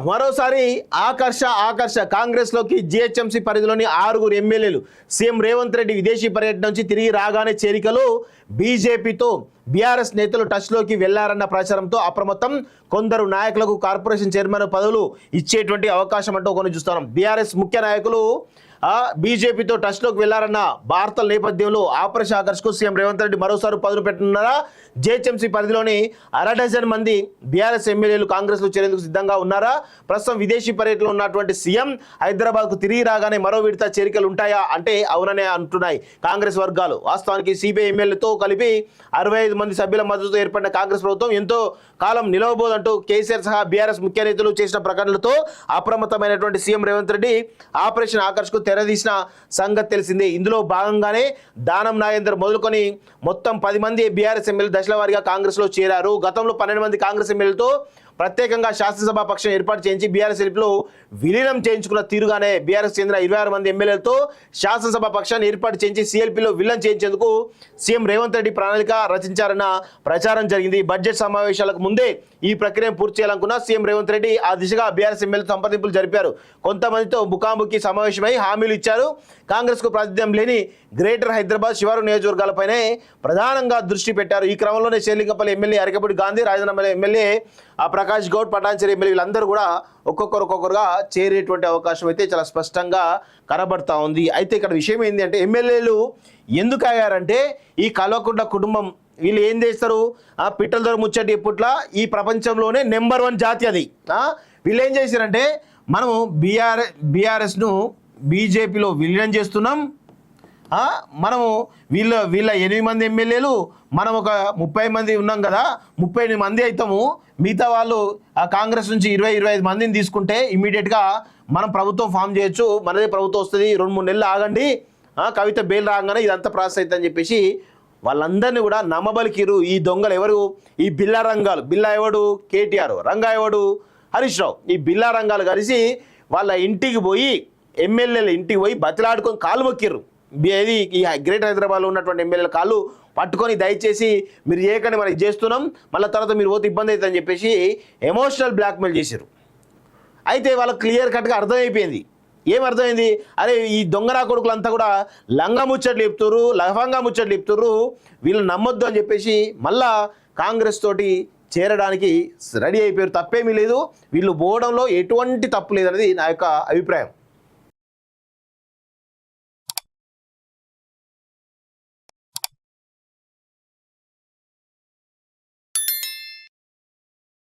మరోసారి ఆకర్ష కాంగ్రెస్లోకి జిహెచ్ఎంసీ పరిధిలోని 6 ఎమ్మెల్యేలు సీఎం రేవంత్ రెడ్డి విదేశీ పర్యటన నుంచి తిరిగి రాగానే చేరికలు బీజేపీతో బీఆర్ఎస్ నేతలు టచ్లోకి వెళ్లారన్న ప్రచారంతో అప్రమత్తం. కొందరు నాయకులకు కార్పొరేషన్ చైర్మన్ పదవులు ఇచ్చేటువంటి అవకాశం అంటూ కొన్ని చూస్తున్నాం. బీఆర్ఎస్ ముఖ్య నాయకులు బీజేపీతో టచ్లోకి వెళ్లారన్న వార్తల నేపథ్యంలో ఆపరేషన్ ఆకర్ష్కు సీఎం రేవంత్ రెడ్డి మరోసారి పదును పెట్టనున్నారా? జిహెచ్ఎంసీ పరిధిలోని 1/2 డజన్ మంది బీఆర్ఎస్ ఎమ్మెల్యేలు కాంగ్రెస్లో చేరేందుకు సిద్ధంగా ఉన్నారా? ప్రస్తుతం విదేశీ పర్యటనలో ఉన్నటువంటి సీఎం హైదరాబాద్కు తిరిగి రాగానే మరో విడత చేరికలు ఉంటాయా అంటే అవుననే అంటున్నాయి కాంగ్రెస్ వర్గాలు. వాస్తవానికి సిబిఐ ఎమ్మెల్యేలతో కలిపి 65 మంది సభ్యుల మద్దతుతో ఏర్పడిన కాంగ్రెస్ ప్రభుత్వం ఎంతో కాలం నిలవబోదంటూ కేసీఆర్ సహా బీఆర్ఎస్ ముఖ్య నేతలు చేసిన ప్రకటనలతో అప్రమత్తమైనటువంటి సీఎం రేవంత్ రెడ్డి ఆపరేషన్ ఆకర్ష్కు తెరదీసిన సంగతి తెలిసిందే. ఇందులో భాగంగానే దానం నాగేందర్ మొదలుకొని మొత్తం 10 మంది బీఆర్ఎస్ ఎమ్మెల్యేలు దశల వారీగా కాంగ్రెస్లో చేరారు. గతంలో 12 మంది కాంగ్రెస్ ఎమ్మెల్యేలతో ప్రత్యేకంగా శాసనసభ పక్షం ఏర్పాటు చేయించి బీఆర్ఎస్ ఎల్పీలో విలీనం చేయించుకున్న తీరుగానే బీఆర్ఎస్ చెందిన 26 మంది ఎమ్మెల్యేలతో శాసనసభ పక్షాన్ని ఏర్పాటు చేయించి సీఎల్పీలో విలీనం చేయించేందుకు సీఎం రేవంత్ రెడ్డి ప్రణాళిక రచించారన్న ప్రచారం జరిగింది. బడ్జెట్ సమావేశాలకు ముందే ఈ ప్రక్రియను పూర్తి చేయాలనుకున్న సీఎం రేవంత్ రెడ్డి ఆ దిశగా బీఆర్ఎస్ ఎమ్మెల్యేతో సంప్రదింపులు జరిపారు. కొంతమందితో ముఖాముఖి సమావేశమై హామీలు ఇచ్చారు. కాంగ్రెస్కు ప్రాతినిధ్యం లేని గ్రేటర్ హైదరాబాద్ శివారు నియోజకవర్గాలపైనే ప్రధానంగా దృష్టి పెట్టారు. ఈ క్రమంలోనే షేర్లింగంపల్లి ఎమ్మెల్యే అరకపూడి గాంధీ, రాజధాని ఎమ్మెల్యే ప్రకాష్ గౌడ్, పటాన్చెరు ఎమ్మెల్యే వీళ్ళందరూ కూడా ఒక్కొక్కరుగా చేరేటువంటి అవకాశం అయితే చాలా స్పష్టంగా కనబడతా ఉంది. అయితే ఇక్కడ విషయం ఏంటి అంటే ఎమ్మెల్యేలు ఎందుకు అయ్యారంటే ఈ కల్వకుంట్ల కుటుంబం వీళ్ళు ఏం చేస్తారు, పిట్టల దొర ముచ్చటి ఇప్పట్లా ఈ ప్రపంచంలోనే నెంబర్ 1 జాతి అది. వీళ్ళు ఏం చేశారంటే మనము బీఆర్ఎస్ను బీజేపీలో విలీనం చేస్తున్నాం, మనము వీళ్ళ 8 మంది ఎమ్మెల్యేలు మనం ఒక 30 మంది ఉన్నాం కదా, 38 మంది అవుతాము, మిగతా వాళ్ళు కాంగ్రెస్ నుంచి 20-25 మందిని తీసుకుంటే ఇమీడియట్గా మనం ప్రభుత్వం ఫామ్ చేయొచ్చు, మనదే ప్రభుత్వం వస్తుంది, 2-3 నెలలు ఆగండి, కవిత బెయిల్ రాగానే ఇదంతా ప్రాసెస్ అవుతుందని చెప్పేసి వాళ్ళందరినీ కూడా నమ్మబలికిరు. ఈ దొంగలు ఎవరు? ఈ బిల్లా రంగాలు. బిల్లా ఎవడు? కేటీఆర్. రంగా ఎవడు? హరీష్ రావు. ఈ బిల్లా రంగాలు కలిసి వాళ్ళ ఇంటికి పోయి ఎమ్మెల్యేల ఇంటికి పోయి బతిలాడుకొని కాలు మొక్కిర్రు. ఏది ఈ గ్రేటర్ హైదరాబాద్లో ఉన్నటువంటి ఎమ్మెల్యేల కాళ్ళు పట్టుకొని దయచేసి మీరు చేయకండి, మనకి చేస్తున్నాం, మళ్ళీ తర్వాత మీరు పోతే ఇబ్బంది అవుతుందని చెప్పేసి ఎమోషనల్ బ్లాక్మెయిల్ చేశారు. అయితే వాళ్ళకి క్లియర్ కట్గా అర్థమైపోయింది. ఏం అర్థమైంది? అరే ఈ దొంగరా కొడుకులంతా కూడా లంగా ముచ్చట్లు చెప్తుర్రు, లఫంగా ముచ్చట్లు చెప్తుర్రు, వీళ్ళు నమ్మొద్దు అని చెప్పేసి మళ్ళా కాంగ్రెస్ తోటి చేరడానికి రెడీ అయిపోయారు. తప్పేమీ లేదు, వీళ్ళు పోవడంలో ఎటువంటి తప్పు లేదనేది నా యొక్క అభిప్రాయం.